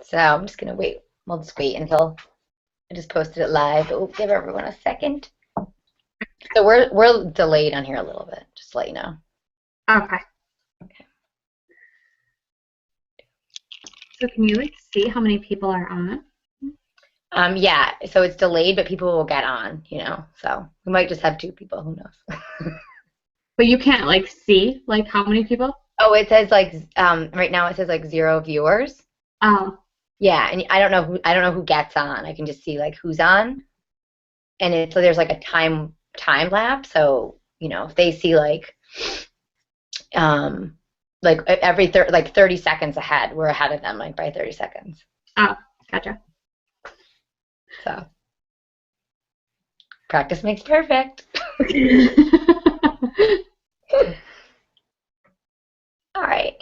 So I'm just gonna wait. We'll just wait until I just posted it live. But we'll give everyone a second. So we're delayed on here a little bit, just to let you know. Okay. So can you like see how many people are on? Yeah, so it's delayed, but people will get on, you know. So we might just have two people. Who knows? But you can't like see like how many people? Oh, it says like right now it says like 0 viewers. Oh, Yeah, and I don't know who gets on. I can just see like who's on, and so there's like a time lapse. So you know if they see um every 30 seconds ahead, we're ahead of them like by 30 seconds. oh, gotcha. So practice makes perfect. All right.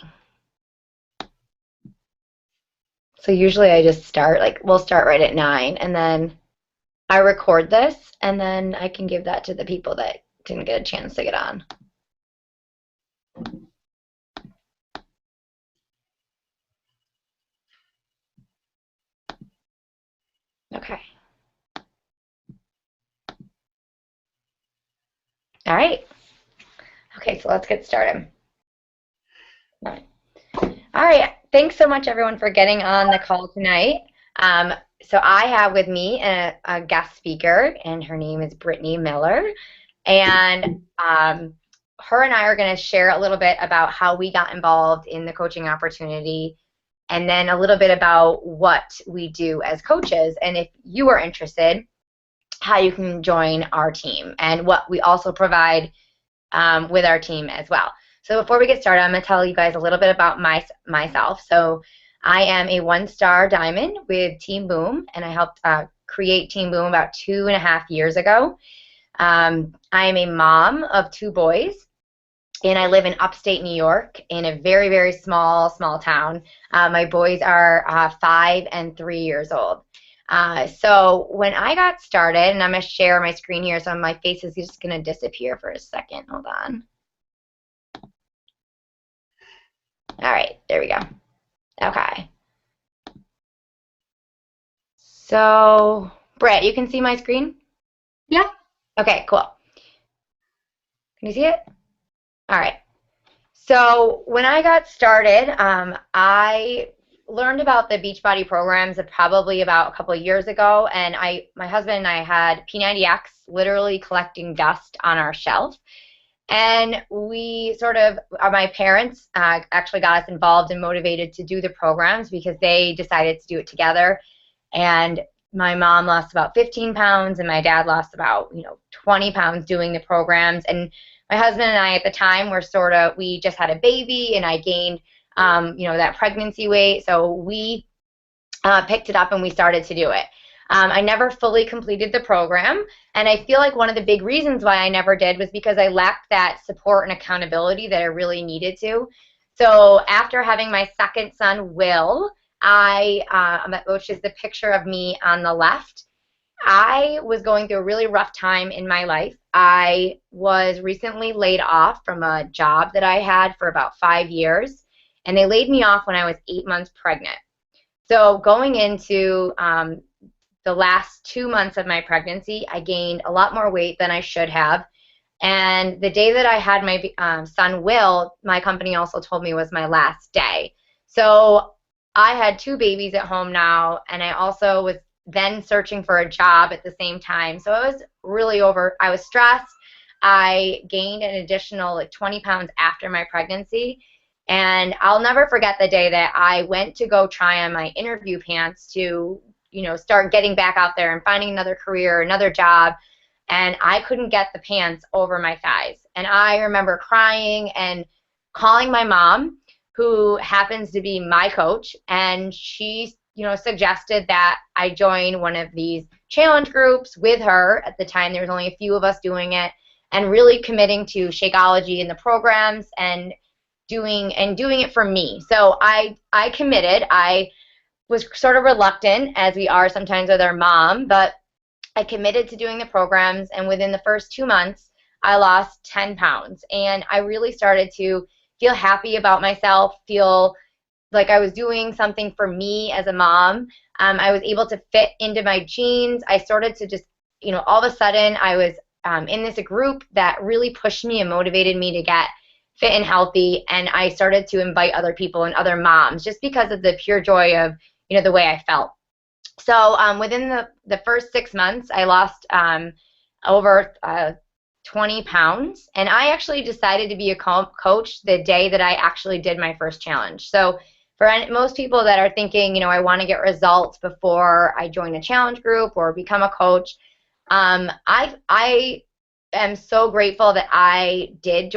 So usually I just start we'll start right at 9, and then I record this, and then I can give that to the people that didn't get a chance to get on. Okay. All right. Okay, so let's get started. All right. All right. Thanks so much, everyone, for getting on the call tonight. So I have with me a guest speaker, and her name is Brittany Miller. And her and I are going to share a little bit about how we got involved in the coaching opportunity, and then a little bit about what we do as coaches. And if you are interested, how you can join our team and what we also provide with our team as well. So before we get started, I'm going to tell you guys a little bit about myself. So I am a 1-star diamond with Team Boom, and I helped create Team Boom about 2.5 years ago. I am a mom of 2 boys, and I live in upstate New York in a very, very small town. My boys are 5 and 3 years old. So when I got started, and I'm going to share my screen here, so my face is just going to disappear for a second. Hold on. All right, there we go. Okay. So, Brett, you can see my screen? Yeah. Okay, cool. Can you see it? All right. So when I got started, I learned about the Beachbody programs probably about a couple of years ago, and my husband and I had P90X literally collecting dust on our shelf. And we my parents actually got us involved and motivated to do the programs because they decided to do it together. And my mom lost about 15 pounds, and my dad lost about 20 pounds doing the programs. And my husband and I at the time we just had a baby, and I gained that pregnancy weight. So we picked it up and we started to do it. I never fully completed the program, and I feel like one of the big reasons why I never did was because I lacked that support and accountability that I really needed to. So after having my second son, Will, which is the picture of me on the left, I was going through a really rough time in my life. I was recently laid off from a job that I had for about 5 years, and they laid me off when I was 8 months pregnant. So going into the last 2 months of my pregnancy, I gained a lot more weight than I should have. And the day that I had my son Will, my company also told me was my last day. So I had 2 babies at home now, and I also was then searching for a job at the same time. So I was really I was stressed. I gained an additional 20 pounds after my pregnancy. And I'll never forget the day that I went to go try on my interview pants to, start getting back out there and finding another career, another job. And I couldn't get the pants over my thighs. And I remember crying and calling my mom, who happens to be my coach, and she, suggested that I join one of these challenge groups with her. At the time, there was only a few of us doing it, and really committing to Shakeology and the programs and doing it for me. So I committed. I was sort of reluctant, as we are sometimes with our mom, but I committed to doing the programs, and within the first 2 months, I lost 10 pounds. And I really started to feel happy about myself, feel like I was doing something for me as a mom. I was able to fit into my jeans. I started to just, all of a sudden I was in this group that really pushed me and motivated me to get fit and healthy. And I started to invite other people and other moms just because of the pure joy of, the way I felt. So within the first 6 months, I lost over 20 pounds. And I actually decided to be a coach the day that I actually did my first challenge. So for most people that are thinking, I want to get results before I join a challenge group or become a coach, I am so grateful that I did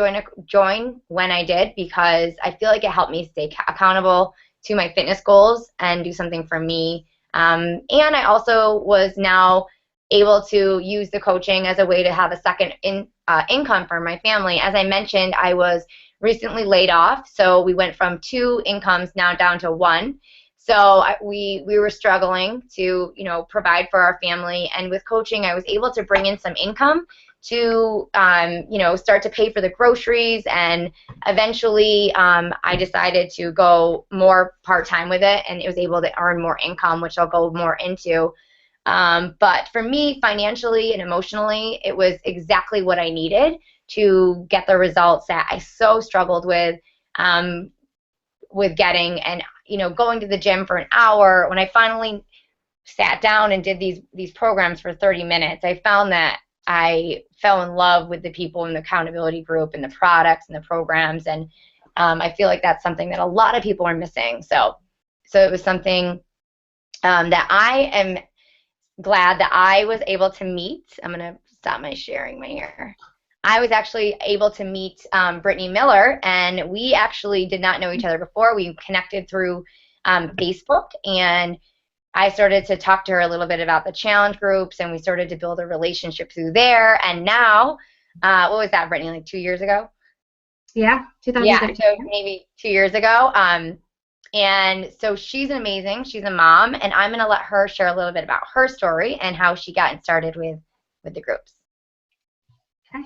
join when I did, because I feel like it helped me stay accountable to my fitness goals and do something for me. And I also was now able to use the coaching as a way to have a second income for my family. As I mentioned, I was recently laid off, so we went from 2 incomes now down to 1. So we were struggling to provide for our family, and with coaching, I was able to bring in some income to start to pay for the groceries, and eventually I decided to go more part-time with it, and it was able to earn more income, which I'll go more into. But for me, financially and emotionally, it was exactly what I needed to get the results that I so struggled with getting. And going to the gym for an hour, when I finally sat down and did these programs for 30 minutes, I found that I fell in love with the people in the accountability group and the products and the programs, and I feel like that's something that a lot of people are missing. So it was something that I am glad that I was able to meet. I'm going to stop my sharing my hair. I was actually able to meet Brittany Miller, and we actually did not know each other before. We connected through Facebook, and I started to talk to her a little bit about the challenge groups, and we started to build a relationship through there. And now, what was that, Brittany, like 2 years ago? Yeah, 2013. Yeah, so maybe 2 years ago. And so she's amazing. She's a mom, and I'm going to let her share a little bit about her story and how she got started with the groups. Okay.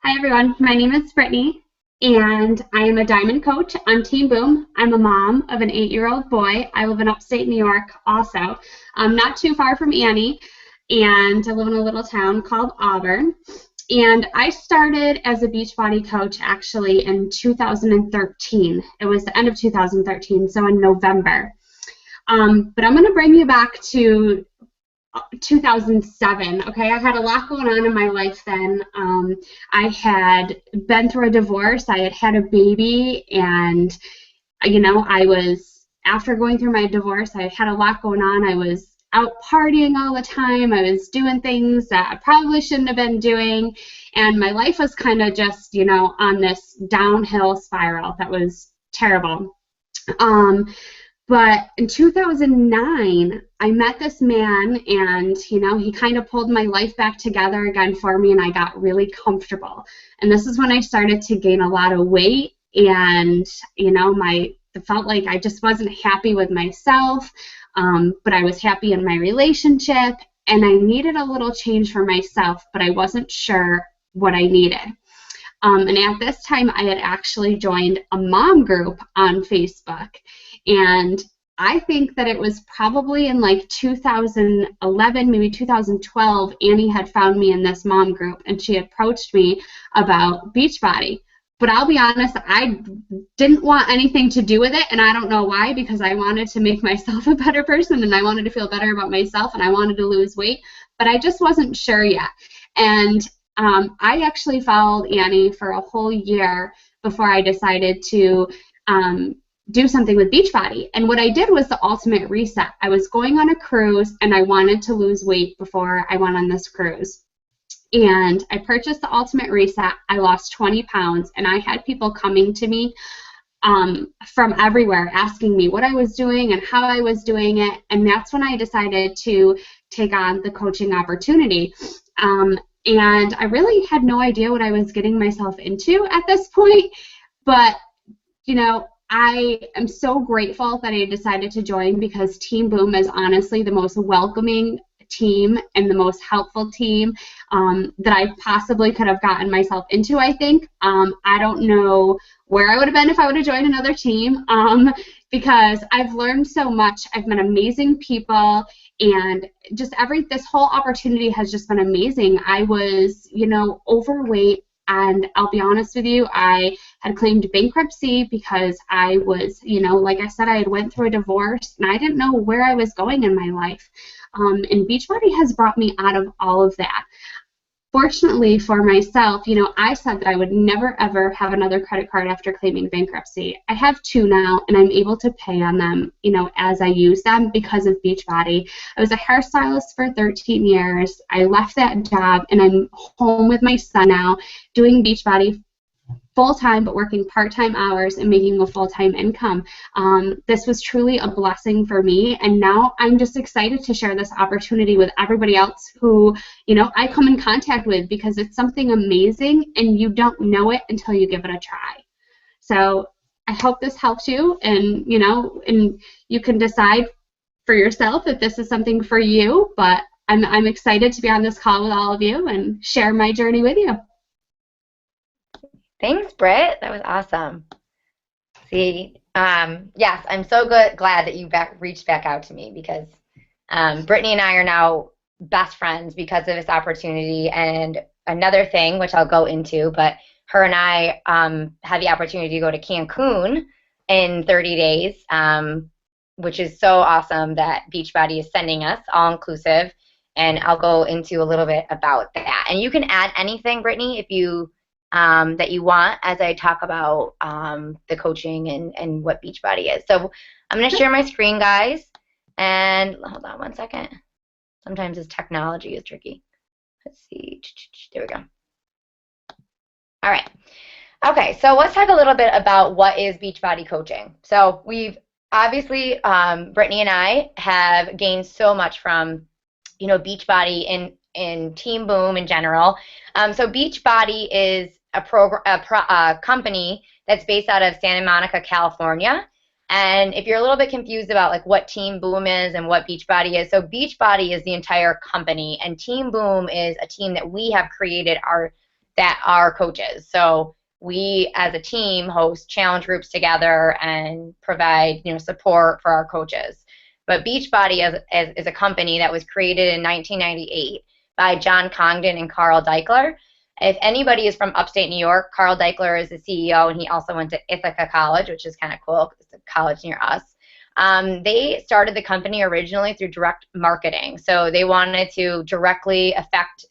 Hi, everyone. My name is Brittany, and I am a diamond coach on Team Boom. I'm a mom of an 8-year-old boy. I live in upstate New York also. I'm not too far from Annie, and I live in a little town called Auburn. And I started as a Beachbody coach actually in 2013. It was the end of 2013, so in November. But I'm going to bring you back to 2007. Okay, I had a lot going on in my life then. I had been through a divorce. I had a baby, and I was, after going through my divorce, I had a lot going on. I was out partying all the time. I was doing things that I probably shouldn't have been doing, and my life was kind of just on this downhill spiral that was terrible. But in 2009, I met this man, and he kind of pulled my life back together again for me, and I got really comfortable. And this is when I started to gain a lot of weight, and it felt like I just wasn't happy with myself, but I was happy in my relationship, and I needed a little change for myself, but I wasn't sure what I needed. And at this time, I had actually joined a mom group on Facebook, and I think that it was probably in like 2011, maybe 2012, Annie had found me in this mom group, and she approached me about Beachbody. But I'll be honest, I didn't want anything to do with it, and I don't know why, because I wanted to make myself a better person, and I wanted to feel better about myself, and I wanted to lose weight, but I just wasn't sure yet. And I actually followed Annie for a whole year before I decided to do something with Beachbody. And what I did was the ultimate reset. I was going on a cruise, and I wanted to lose weight before I went on this cruise. And I purchased the ultimate reset. I lost 20 pounds, and I had people coming to me from everywhere asking me what I was doing and how I was doing it. And that's when I decided to take on the coaching opportunity. And I really had no idea what I was getting myself into at this point. But, I am so grateful that I decided to join, because Team Boom is honestly the most welcoming team and the most helpful team that I possibly could have gotten myself into, I think. I don't know where I would have been if I would have joined another team, because I've learned so much. I've met amazing people, and just this whole opportunity has just been amazing. I was, overweight, and I'll be honest with you, I had claimed bankruptcy because I was, like I said, I had went through a divorce, and I didn't know where I was going in my life. And Beachbody has brought me out of all of that. Fortunately for myself, I said that I would never ever have another credit card after claiming bankruptcy. I have two now, and I'm able to pay on them, as I use them because of Beachbody. I was a hairstylist for 13 years. I left that job, and I'm home with my son now, doing Beachbody full-time, but working part-time hours and making a full-time income. This was truly a blessing for me, and now I'm just excited to share this opportunity with everybody else who, I come in contact with, because it's something amazing, and you don't know it until you give it a try. So I hope this helps you, and, and you can decide for yourself if this is something for you, but I'm excited to be on this call with all of you and share my journey with you. Thanks, Britt. That was awesome. See, yes, I'm so glad that you reached back out to me, because Brittany and I are now best friends because of this opportunity. And another thing, which I'll go into, but her and I had the opportunity to go to Cancun in 30 days, which is so awesome that Beachbody is sending us, all inclusive. And I'll go into a little bit about that. And you can add anything, Brittany, if you that you want, as I talk about the coaching and what Beachbody is. So I'm going to share my screen, guys, and hold on one second. Sometimes this technology is tricky. Let's see. There we go. All right. Okay, so let's talk a little bit about what is Beachbody coaching. So we've obviously, Brittany and I have gained so much from, Beachbody and Team Boom in general. So Beachbody is a company that's based out of Santa Monica, California. And if you're a little bit confused about like what Team Boom is and what Beachbody is, so Beachbody is the entire company, and Team Boom is a team that we have created that are coaches. So we as a team host challenge groups together and provide support for our coaches. But Beachbody is a company that was created in 1998 by John Congdon and Carl Daikeler. If anybody is from upstate New York, Carl Daikeler is the CEO, and he also went to Ithaca College, which is kind of cool. It's a college near us. They started the company originally through direct marketing. So they wanted to directly affect,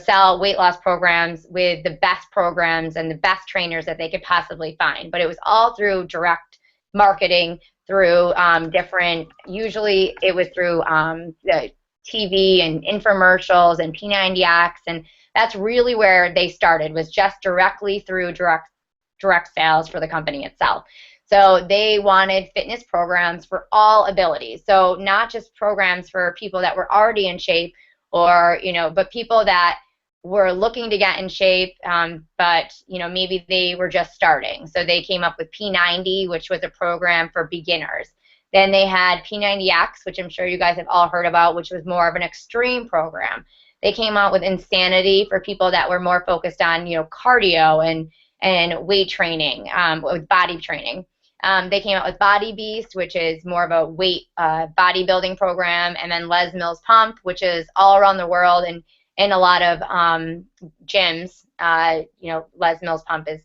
sell weight loss programs with the best programs and the best trainers that they could possibly find. But it was all through direct marketing, through usually it was through the TV and infomercials and P90X, and that's really where they started, was just directly through direct sales for the company itself. So they wanted fitness programs for all abilities. So not just programs for people that were already in shape, or but people that were looking to get in shape, but maybe they were just starting. So they came up with P90, which was a program for beginners. Then they had P90X, which I'm sure you guys have all heard about, which was more of an extreme program. They came out with Insanity for people that were more focused on, cardio and weight training, with body training. They came out with Body Beast, which is more of a weight bodybuilding program, and then Les Mills Pump, which is all around the world and in a lot of gyms. Les Mills Pump is.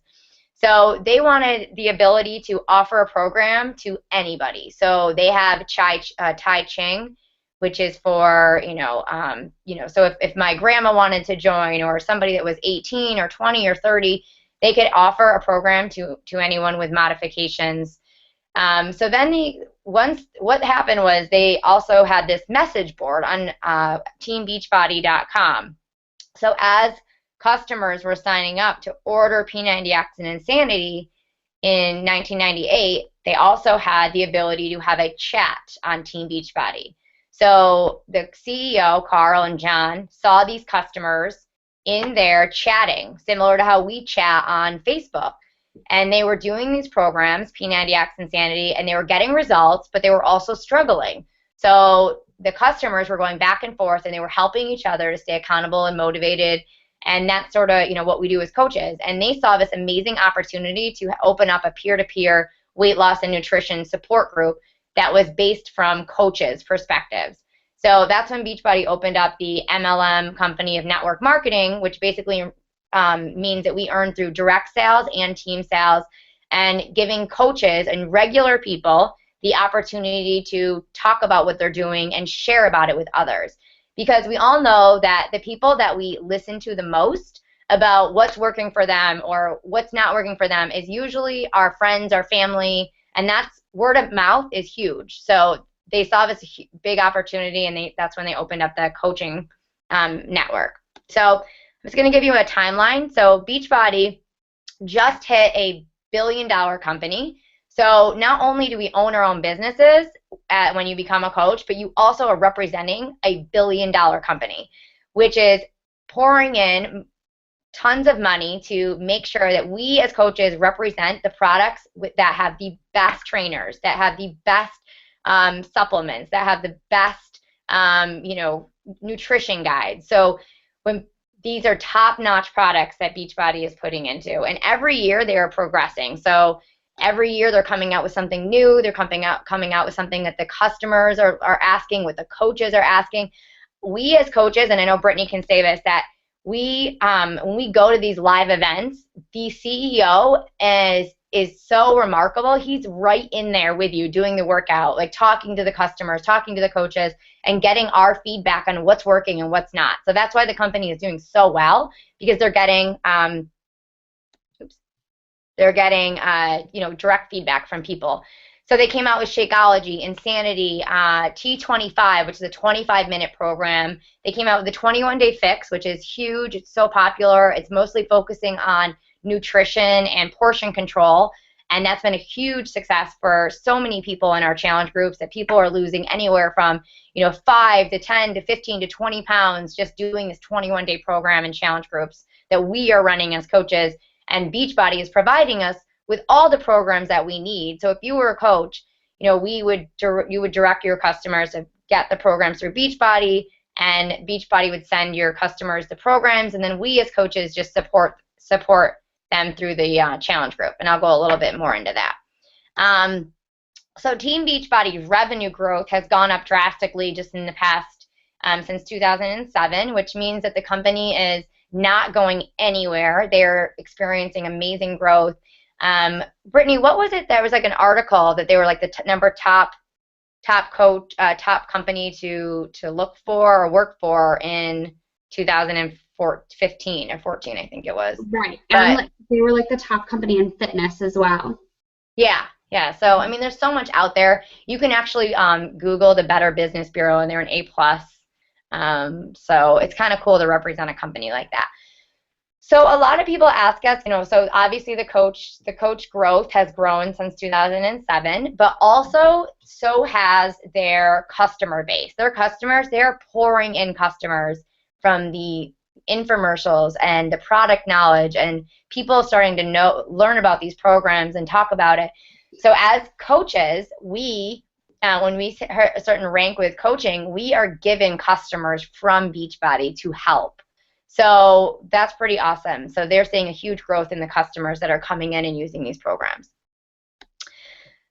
So they wanted the ability to offer a program to anybody. So they have Tai Ching, which is for, so if my grandma wanted to join, or somebody that was 18 or 20 or 30, they could offer a program to anyone with modifications. So then what happened was they also had this message board on teambeachbody.com. So as customers were signing up to order P90X and Insanity in 1998, they also had the ability to have a chat on Team Beachbody. So the CEO, Carl and John, saw these customers in there chatting, similar to how we chat on Facebook. And they were doing these programs, P90X, Insanity, and they were getting results, but they were also struggling. So the customers were going back and forth, and they were helping each other to stay accountable and motivated. And that's sort of, what we do as coaches. And they saw this amazing opportunity to open up a peer-to-peer weight loss and nutrition support group that was based from coaches' perspectives. So that's when Beachbody opened up the MLM company of network marketing, which basically means that we earn through direct sales and team sales, and giving coaches and regular people the opportunity to talk about what they're doing and share about it with others. Because we all know that the people that we listen to the most about what's working for them or what's not working for them is usually our friends, our family, and that's word of mouth is huge. So they saw this big opportunity, and that's when they opened up the coaching network. So I'm just going to give you a timeline. So Beachbody just hit a billion-dollar company. So not only do we own our own businesses when you become a coach, but you also are representing a billion-dollar company, which is pouring in tons of money to make sure that we as coaches represent the products that have the best trainers, that have the best supplements, that have the best nutrition guides. So when these are top-notch products that Beachbody is putting into, and every year they are progressing. So every year they're coming out with something new. They're coming out with something that the customers are asking, what the coaches are asking. We as coaches, and I know Brittany can say this, that when we go to these live events, the CEO is so remarkable. He's right in there with you doing the workout, like talking to the customers, talking to the coaches, and getting our feedback on what's working and what's not. So that's why the company is doing so well, because they're getting direct feedback from people. So they came out with Shakeology, Insanity, T25, which is a 25-minute program. They came out with the 21-day fix, which is huge. It's so popular. It's mostly focusing on nutrition and portion control, and that's been a huge success for so many people in our challenge groups, that people are losing anywhere from 5 to 10 to 15 to 20 pounds just doing this 21-day program in challenge groups that we are running as coaches, and Beachbody is providing us with all the programs that we need. So if you were a coach, you would direct your customers to get the programs through Beachbody, and Beachbody would send your customers the programs, and then we as coaches just support them through the challenge group, and I'll go a little bit more into that. So Team Beachbody's revenue growth has gone up drastically just in the past since 2007, which means that the company is not going anywhere. They're experiencing amazing growth. Brittany, what was it? There was like an article that they were like the top company to look for or work for in 2015 or 14, I think it was. Right, and they were like the top company in fitness as well. Yeah. So I mean, there's so much out there. You can actually Google the Better Business Bureau, and they're an A+. So it's kind of cool to represent a company like that. So a lot of people ask us, so obviously the coach growth has grown since 2007, but also so has their customer base. Their customers, they're pouring in customers from the infomercials and the product knowledge, and people starting to learn about these programs and talk about it. So as coaches, when we hit a certain rank with coaching, we are given customers from Beachbody to help. So that's pretty awesome. So they're seeing a huge growth in the customers that are coming in and using these programs.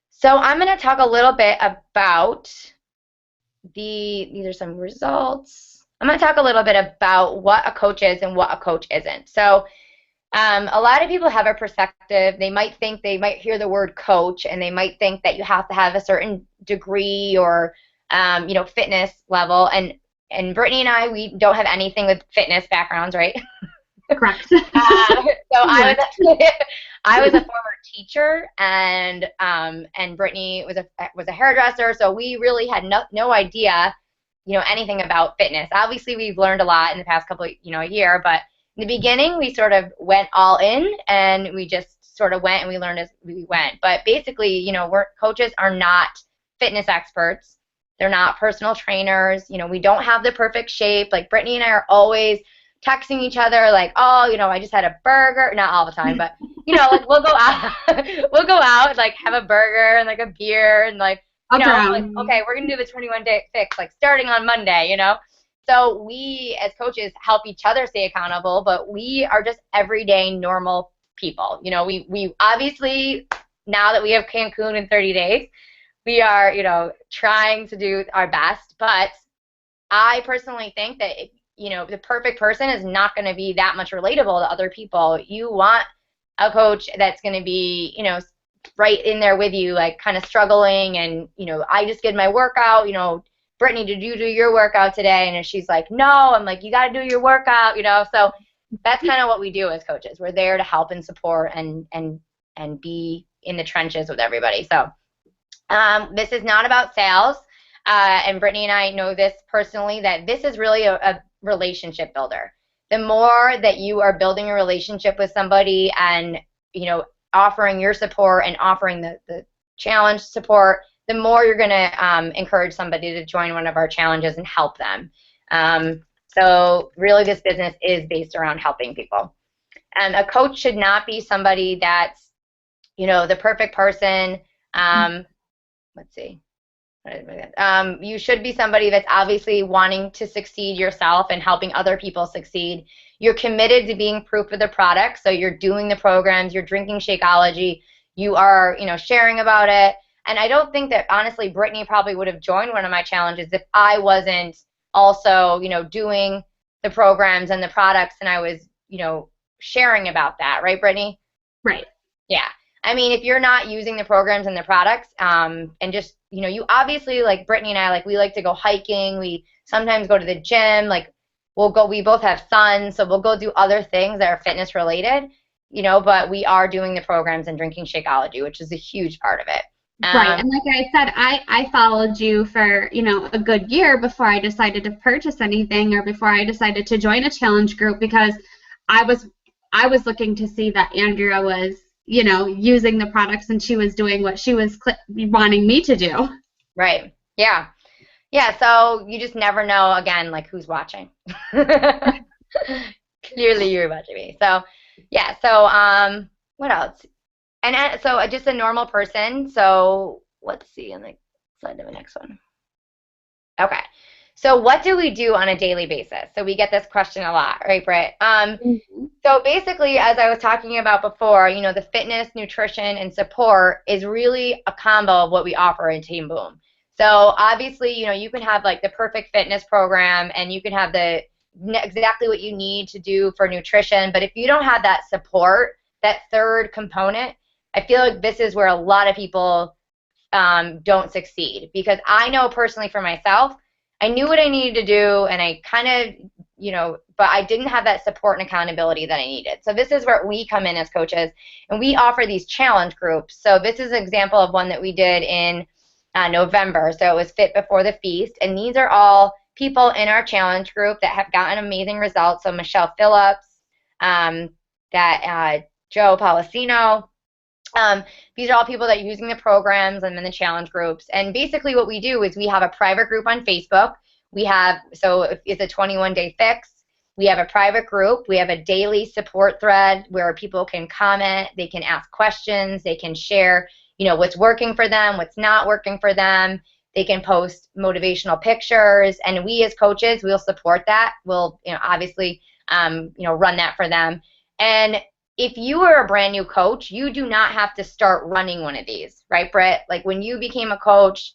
So I'm going to talk a little bit about these are some results. I'm going to talk a little bit about what a coach is and what a coach isn't. So a lot of people have a perspective. They might hear the word coach, and they might think that you have to have a certain degree or fitness level. And Brittany and I, we don't have anything with fitness backgrounds, right? Correct. So I was a former teacher, and Brittany was a hairdresser. So we really had no idea, anything about fitness. Obviously, we've learned a lot in the past couple, a year. But in the beginning, we sort of went all in, and we just sort of went and we learned as we went. But basically, coaches are not fitness experts. They're not personal trainers. We don't have the perfect shape. Like Brittany and I are always texting each other like, oh, I just had a burger. Not all the time, but like we'll go out, like have a burger and like a beer and like, like, okay, we're gonna do the 21-day fix, like starting on Monday, So we as coaches help each other stay accountable, but we are just everyday normal people. We obviously now that we have Cancun in 30 days, we are, trying to do our best. But I personally think that, the perfect person is not going to be that much relatable to other people. You want a coach that's going to be, right in there with you, like kind of struggling. And, I just did my workout, Brittany, did you do your workout today? And she's like, no. I'm like, you got to do your workout, So that's kind of what we do as coaches. We're there to help and support and be in the trenches with everybody. So this is not about sales. And Brittany and I know this personally, that this is really a relationship builder. The more that you are building a relationship with somebody and, offering your support and offering the challenge support, the more you're going to encourage somebody to join one of our challenges and help them. So really this business is based around helping people. And a coach should not be somebody that's, the perfect person. Let's see. You should be somebody that's obviously wanting to succeed yourself and helping other people succeed. You're committed to being proof of the product, so you're doing the programs, you're drinking Shakeology, you are, sharing about it. And I don't think that, honestly, Brittany probably would have joined one of my challenges if I wasn't also, doing the programs and the products and I was, sharing about that. Right, Brittany? Right. Yeah. I mean, if you're not using the programs and the products, and just, you obviously, like Brittany and I, like, we like to go hiking. We sometimes go to the gym. Like, we both have sons, so we'll go do other things that are fitness related, but we are doing the programs and drinking Shakeology, which is a huge part of it. Right, and like I said, I followed you for, a good year before I decided to purchase anything or before I decided to join a challenge group, because I was looking to see that Andrea was, using the products and she was doing what she was wanting me to do. Right, yeah. Yeah, so you just never know, again, like, who's watching. Clearly you're watching me. So, yeah, so what else? And so just a normal person. So let's see on the slide to the next one. Okay. So what do we do on a daily basis? So we get this question a lot, right, Britt? So basically, as I was talking about before, the fitness, nutrition, and support is really a combo of what we offer in Team Boom. So obviously, you can have like the perfect fitness program and you can have exactly what you need to do for nutrition. But if you don't have that support, that third component, I feel like this is where a lot of people don't succeed. Because I know personally for myself, I knew what I needed to do, and I kind of, but I didn't have that support and accountability that I needed. So this is where we come in as coaches, and we offer these challenge groups. So this is an example of one that we did in November. So it was Fit Before the Feast, and these are all people in our challenge group that have gotten amazing results. So Michelle Phillips, Joe Policino. These are all people that are using the programs and in the challenge groups. And basically what we do is we have a private group on Facebook. So it's a 21-day fix. We have a private group. We have a daily support thread where people can comment, they can ask questions, they can share, what's working for them, what's not working for them. They can post motivational pictures, and we as coaches, we'll support that. We'll, obviously, run that for them. And if you are a brand new coach, you do not have to start running one of these, right, Britt? Like when you became a coach,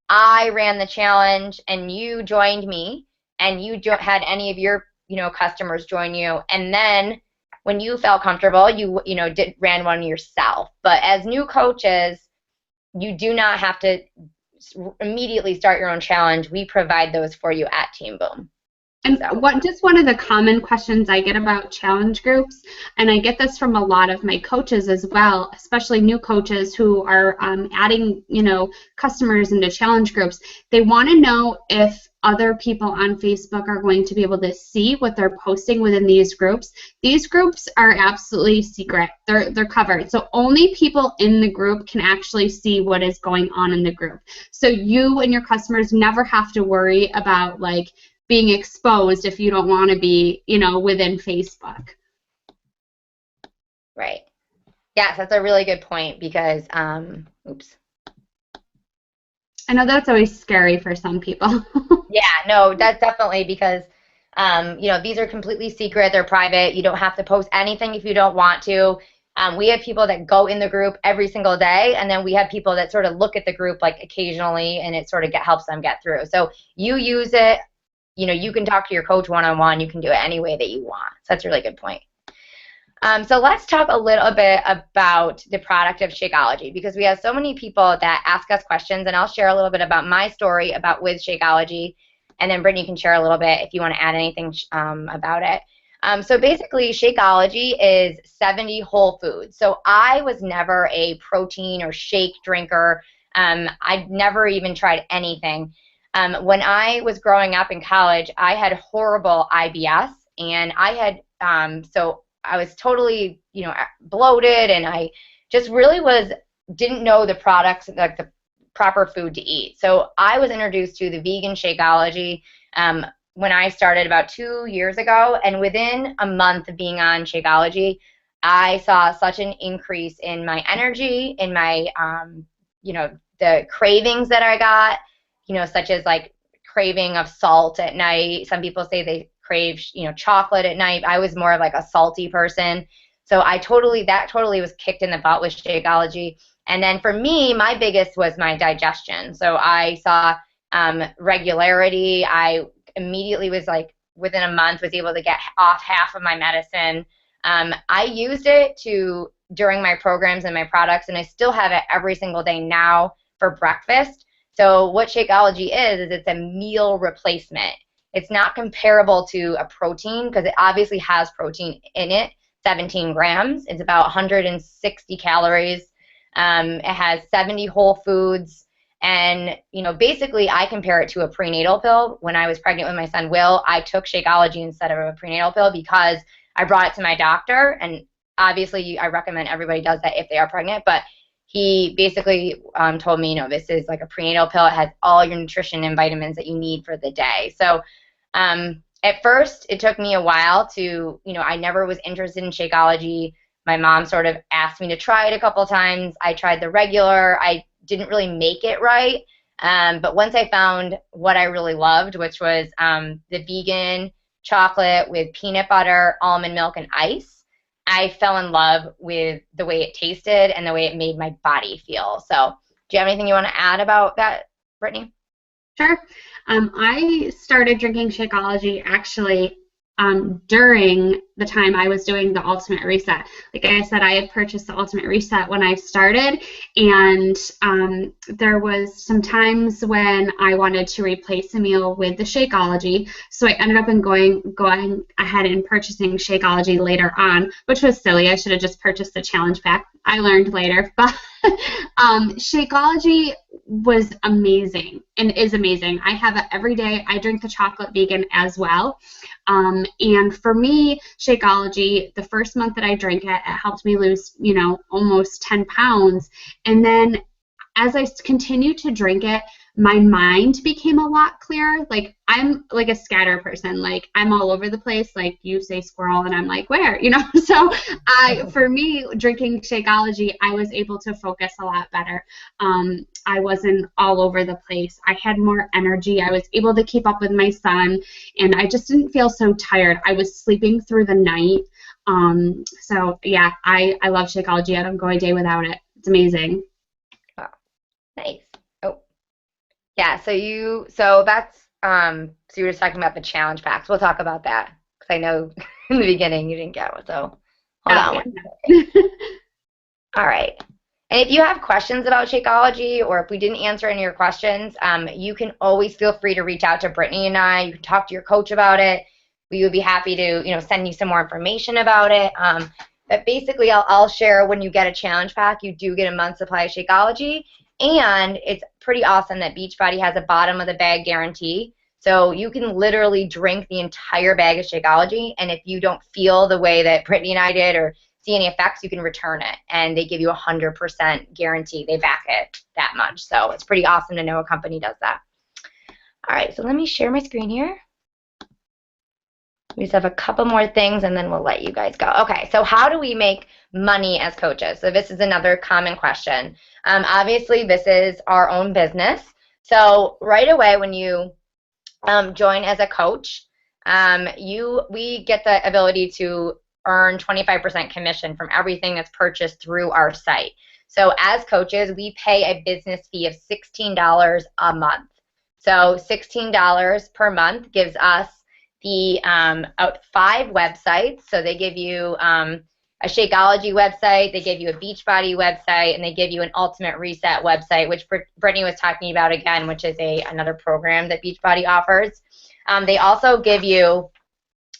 I ran the challenge and you joined me, and you had any of your, customers join you. And then when you felt comfortable, you ran one yourself. But as new coaches, you do not have to immediately start your own challenge. We provide those for you at Team Boom. And just one of the common questions I get about challenge groups, and I get this from a lot of my coaches as well, especially new coaches who are adding, customers into challenge groups. They want to know if other people on Facebook are going to be able to see what they're posting within these groups. These groups are absolutely secret. They're covered. So only people in the group can actually see what is going on in the group. So you and your customers never have to worry about being exposed if you don't want to be, within Facebook. Right. Yes, that's a really good point because, oops. I know that's always scary for some people. Yeah, no, that's definitely because, these are completely secret. They're private. You don't have to post anything if you don't want to. We have people that go in the group every single day, and then we have people that sort of look at the group like occasionally, and it sort of helps them get through. So you use it, you can talk to your coach one-on-one. You can do it any way that you want. So that's a really good point. So let's talk a little bit about the product of Shakeology, because we have so many people that ask us questions, and I'll share a little bit about my story with Shakeology, and then Brittany can share a little bit if you want to add anything about it. So basically, Shakeology is 70 whole foods. So I was never a protein or shake drinker. I'd never even tried anything. When I was growing up in college, I had horrible IBS, and I had so I was totally, bloated, and I just really didn't know the products, like the proper food to eat. So I was introduced to the vegan Shakeology when I started about 2 years ago, and within a month of being on Shakeology, I saw such an increase in my energy, in my, the cravings that I got, such as like craving of salt at night. Some people say they crave, chocolate at night. I was more of like a salty person. So that totally was kicked in the butt with Shakeology. And then for me, my biggest was my digestion. So I saw regularity. I immediately was like, within a month, was able to get off half of my medicine. I used it during my programs and my products, and I still have it every single day now for breakfast. So what Shakeology is it's a meal replacement. It's not comparable to a protein, because it obviously has protein in it, 17 grams. It's about 160 calories. It has 70 whole foods. And, basically I compare it to a prenatal pill. When I was pregnant with my son, Will, I took Shakeology instead of a prenatal pill because I brought it to my doctor. And obviously I recommend everybody does that if they are pregnant. But he basically told me, this is like a prenatal pill. It has all your nutrition and vitamins that you need for the day. So at first, it took me a while to, I never was interested in Shakeology. My mom sort of asked me to try it a couple times. I tried the regular. I didn't really make it right. But once I found what I really loved, which was the vegan chocolate with peanut butter, almond milk, and ice, I fell in love with the way it tasted and the way it made my body feel. So do you have anything you want to add about that, Brittany? Sure. I started drinking Shakeology actually during the time I was doing the Ultimate Reset. Like I said, I had purchased the Ultimate Reset when I started, and there was some times when I wanted to replace a meal with the Shakeology, so I ended up going ahead and purchasing Shakeology later on, which was silly. I should have just purchased the challenge pack. I learned later, but Shakeology was amazing and is amazing. I have it every day. I drink the chocolate vegan as well. And for me, Shakeology, the first month that I drank it, it helped me lose, almost 10 pounds. And then as I continued to drink it, my mind became a lot clearer. Like I'm like a scatter person. Like I'm all over the place. Like you say squirrel and I'm like, where? So for me, drinking Shakeology, I was able to focus a lot better. I wasn't all over the place. I had more energy. I was able to keep up with my son, and I just didn't feel so tired. I was sleeping through the night. So yeah, I love Shakeology. I don't go a day without it. It's amazing. Wow. Nice. Oh, yeah. So you were just talking about the challenge packs. We'll talk about that because I know in the beginning you didn't get it. So hold on one second. All right. And if you have questions about Shakeology, or if we didn't answer any of your questions, you can always feel free to reach out to Brittany and I. You can talk to your coach about it. We would be happy to, send you some more information about it. But basically, I'll share, when you get a challenge pack, you do get a month's supply of Shakeology. And it's pretty awesome that Beachbody has a bottom of the bag guarantee. So you can literally drink the entire bag of Shakeology, and if you don't feel the way that Brittany and I did or see any effects, you can return it, and they give you 100% guarantee. They back it that much. So it's pretty awesome to know a company does that. All right, so let me share my screen here. We just have a couple more things, and then we'll let you guys go. Okay, so how do we make money as coaches? So this is another common question. Obviously, this is our own business. So right away when you join as a coach, we get the ability to earn 25% commission from everything that's purchased through our site. So as coaches, we pay a business fee of $16 a month. So $16 per month gives us the 5 websites. So they give you a Shakeology website, they give you a Beachbody website, and they give you an Ultimate Reset website, which Brittany was talking about again, which is another program that Beachbody offers. They also give you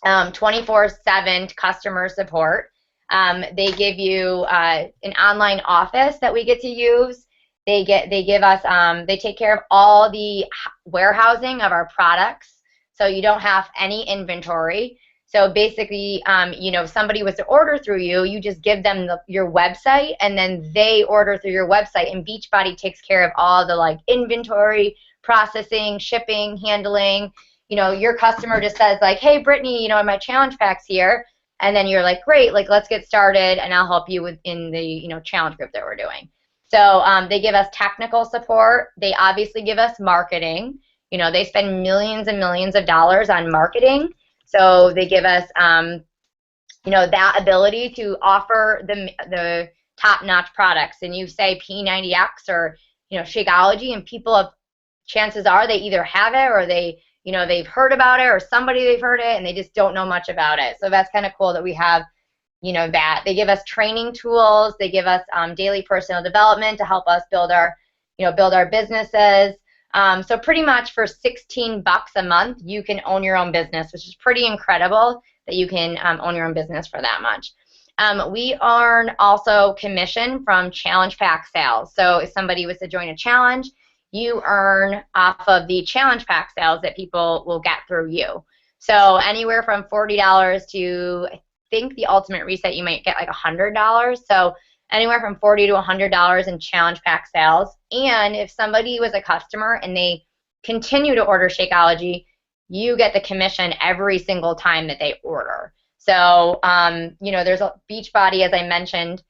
24/7 customer support. They give you an online office that we get to use. They give us they take care of all the warehousing of our products, so you don't have any inventory. So basically, if somebody was to order through you, you just give them your website, and then they order through your website, and Beachbody takes care of all the inventory, processing, shipping, handling. Your customer just says hey, Brittany, my challenge pack's here, and then you're like, great, let's get started, and I'll help you in the challenge group that we're doing. So they give us technical support. They obviously give us marketing. They spend millions and millions of dollars on marketing. So they give us, that ability to offer the top-notch products. And you say P90X or, Shakeology, and people chances are they either have it or they've heard about it, or somebody they've heard it, and they just don't know much about it. So that's kind of cool that we have, that. They give us training tools. They give us daily personal development to help us build our businesses. So pretty much for $16 a month, you can own your own business, which is pretty incredible that you can own your own business for that much. We earn also commission from challenge pack sales. So if somebody was to join a challenge, you earn off of the challenge pack sales that people will get through you. So anywhere from $40 to, I think the Ultimate Reset, you might get $100. So anywhere from $40 to $100 in challenge pack sales. And if somebody was a customer and they continue to order Shakeology, you get the commission every single time that they order. So, there's a Beachbody, as I mentioned.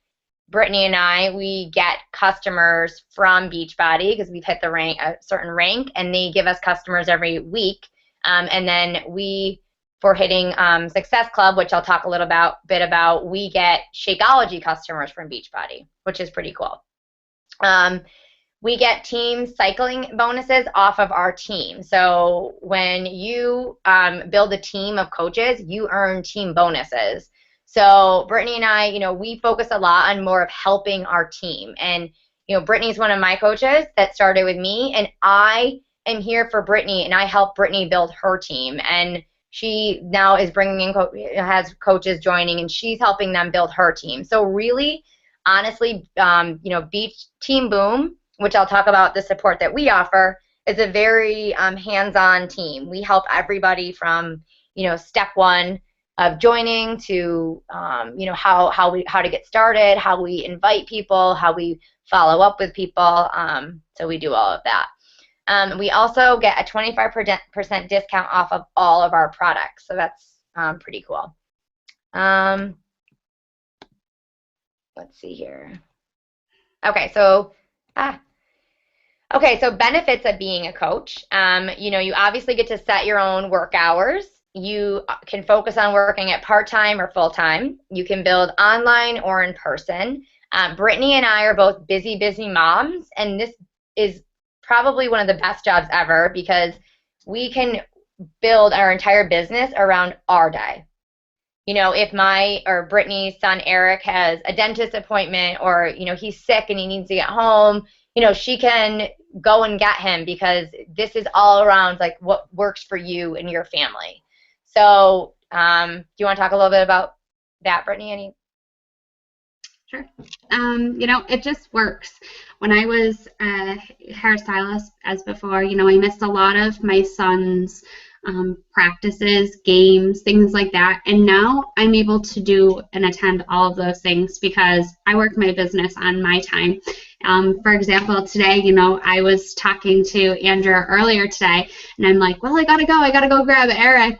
Brittany and I, we get customers from Beachbody because we've hit a certain rank, and they give us customers every week. And then for hitting Success Club, which I'll talk a little bit about, we get Shakeology customers from Beachbody, which is pretty cool. We get team cycling bonuses off of our team. So when you build a team of coaches, you earn team bonuses. So Brittany and I, we focus a lot on more of helping our team. And, Brittany's one of my coaches that started with me, and I am here for Brittany, and I help Brittany build her team. And she now is bringing in, has coaches joining, and she's helping them build her team. So really, honestly, Beach Team Boom, which I'll talk about the support that we offer, is a very hands-on team. We help everybody from, step one of joining to, how to get started, how we invite people, how we follow up with people. So we do all of that. We also get a 25% discount off of all of our products, so that's pretty cool. Let's see here. Okay, so benefits of being a coach. You obviously get to set your own work hours. You can focus on working at part-time or full-time. You can build online or in person. Brittany and I are both busy moms, and this is probably one of the best jobs ever because we can build our entire business around our day. If my or Brittany's son Eric has a dentist appointment, or he's sick and he needs to get home, she can go and get him, because this is all around what works for you and your family. So do you want to talk a little bit about that, Brittany? Sure. It just works. When I was a hairstylist, as before, I missed a lot of my son's practices, games, things like that. And now I'm able to do and attend all of those things because I work my business on my time. For example, today, I was talking to Andrea earlier today, and I'm like, well, I gotta go grab Eric,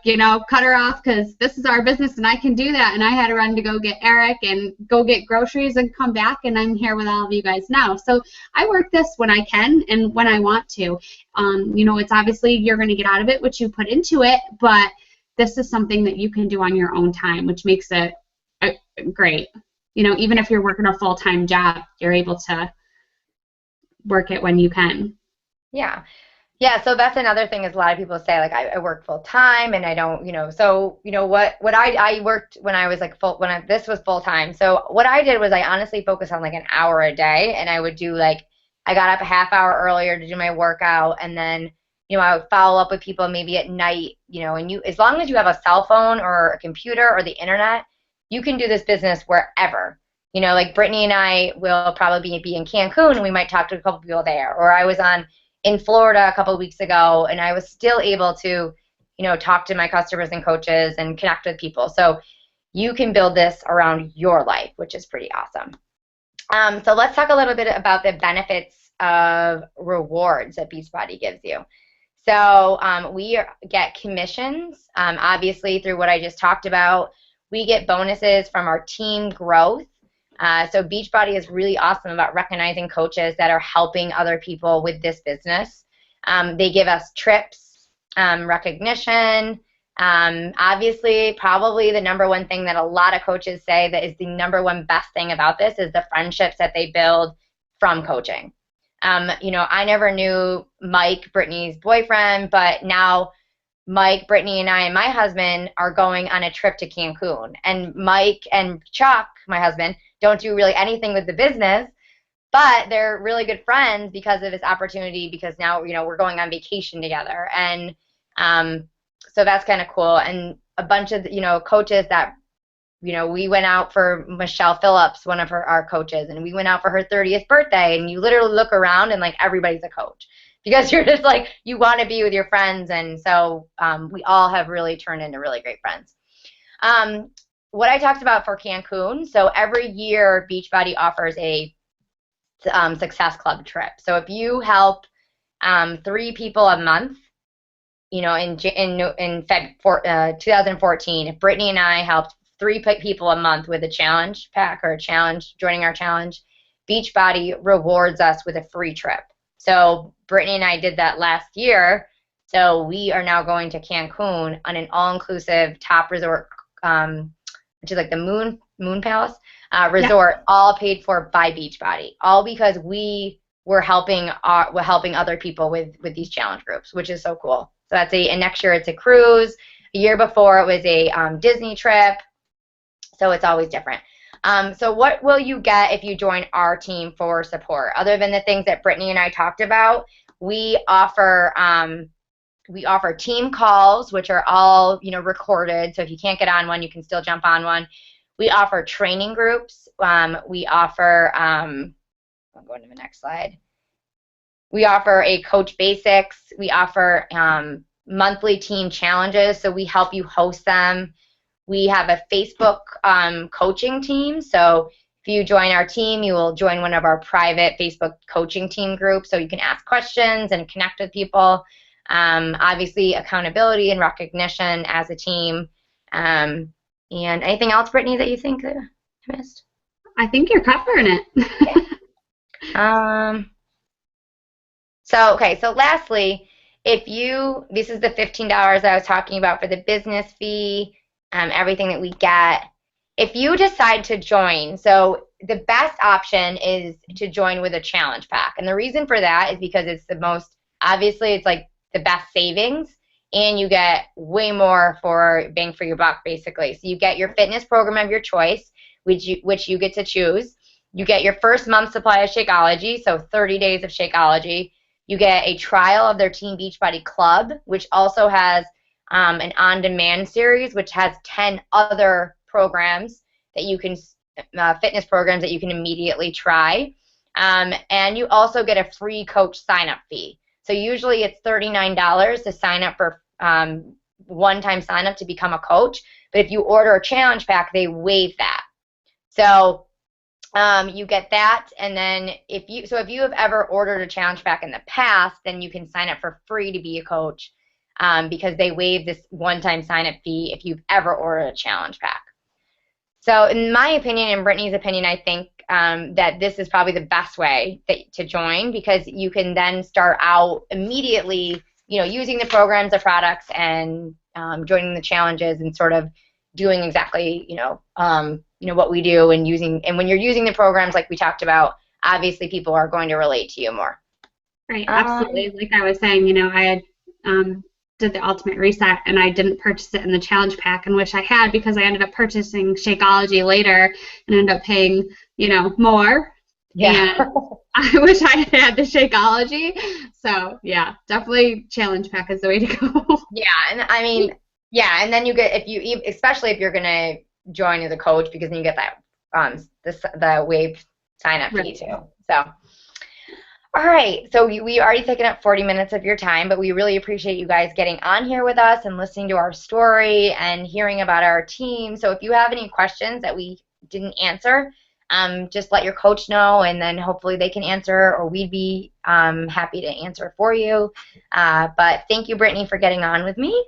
cut her off because this is our business and I can do that. And I had to run to go get Eric and go get groceries and come back, and I'm here with all of you guys now. So I work this when I can and when I want to. It's obviously you're going to get out of it what you put into it, but this is something that you can do on your own time, which makes it great. You know, even if you're working a full-time job, you're able to work it when you can. Yeah. Yeah, so that's another thing is a lot of people say like I work full time and I don't, so what I worked when I was like this was full time. So what I did was I honestly focused on like an hour a day and I would do like I got up a half hour earlier to do my workout and then I would follow up with people maybe at night, and you as long as you have a cell phone or a computer or the internet, you can do this business wherever. Like Brittany and I will probably be in Cancun and we might talk to a couple people there. Or I was in Florida a couple of weeks ago, and I was still able to, talk to my customers and coaches and connect with people. So you can build this around your life, which is pretty awesome. So let's talk a little bit about the benefits of rewards that Beachbody gives you. So we get commissions, obviously, through what I just talked about. We get bonuses from our team growth. So Beachbody is really awesome about recognizing coaches that are helping other people with this business. They give us trips, recognition. Obviously, probably the number one thing that a lot of coaches say that is the number one best thing about this is the friendships that they build from coaching. I never knew Mike, Brittany's boyfriend, but now Mike, Brittany, and I and my husband are going on a trip to Cancun. And Mike and Chuck, my husband, don't do really anything with the business, but they're really good friends because of this opportunity because now, we're going on vacation together. And so that's kind of cool. And a bunch of, coaches that, we went out for Michelle Phillips, one of our coaches, and we went out for her 30th birthday. And you literally look around and like everybody's a coach because you're just like, you want to be with your friends. And so we all have really turned into really great friends. What I talked about for Cancun, so every year Beachbody offers a Success Club trip. So if you help 3 people a month, in 2014, if Brittany and I helped 3 people a month with a challenge pack or a challenge, joining our challenge, Beachbody rewards us with a free trip. So Brittany and I did that last year. So we are now going to Cancun on an all-inclusive top resort, which is like the Moon Palace resort, all paid for by Beachbody, all because we were helping other people with these challenge groups, which is so cool. So that's and next year it's a cruise. A year before it was a Disney trip. So it's always different. So what will you get if you join our team for support? Other than the things that Brittany and I talked about, we offer team calls, which are all recorded. So if you can't get on one, you can still jump on one. We offer training groups. We offer. I'm going to the next slide. We offer a Coach Basics. We offer monthly team challenges. So we help you host them. We have a Facebook coaching team. So if you join our team, you will join one of our private Facebook coaching team groups. So you can ask questions and connect with people. Obviously, accountability and recognition as a team. And anything else, Brittany, that you think that I missed? I think you're covering it. So lastly, this is the $15 I was talking about for the business fee, everything that we get. If you decide to join, so the best option is to join with a challenge pack. And the reason for that is because it's obviously it's like the best savings, and you get way more for bang for your buck, basically. So you get your fitness program of your choice, which you get to choose. You get your first month's supply of Shakeology, so 30 days of Shakeology. You get a trial of their Team Beachbody Club, which also has an on-demand series, which has 10 other programs that you can, fitness programs that you can immediately try. And you also get a free coach sign-up fee. So usually it's $39 to sign up for one-time sign-up to become a coach. But if you order a challenge pack, they waive that. So you get that, and then if you have ever ordered a challenge pack in the past, then you can sign up for free to be a coach because they waive this one-time sign-up fee if you've ever ordered a challenge pack. So in my opinion and Brittany's opinion, I think that this is probably the best way to join because you can then start out immediately, using the programs, the products, and joining the challenges and sort of doing exactly, what we do and when you're using the programs like we talked about, obviously people are going to relate to you more. Right, absolutely. Like I was saying, I had did the Ultimate Reset, and I didn't purchase it in the challenge pack, and wish I had, because I ended up purchasing Shakeology later and ended up paying, more. Yeah. And I wish I had the Shakeology. So yeah, definitely challenge pack is the way to go. Yeah, and I mean, yeah, and then you get, especially if you're gonna join as a coach, because then you get that the wave sign up fee too. So. All right, so we already taken up 40 minutes of your time, but we really appreciate you guys getting on here with us and listening to our story and hearing about our team. So if you have any questions that we didn't answer, just let your coach know, and then hopefully they can answer, or we'd be happy to answer for you. But thank you, Brittany, for getting on with me.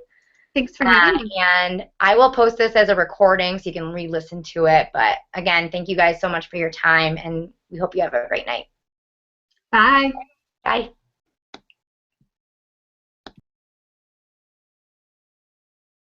Thanks for having me. And I will post this as a recording so you can re-listen to it. But again, thank you guys so much for your time, and we hope you have a great night. Bye. Bye.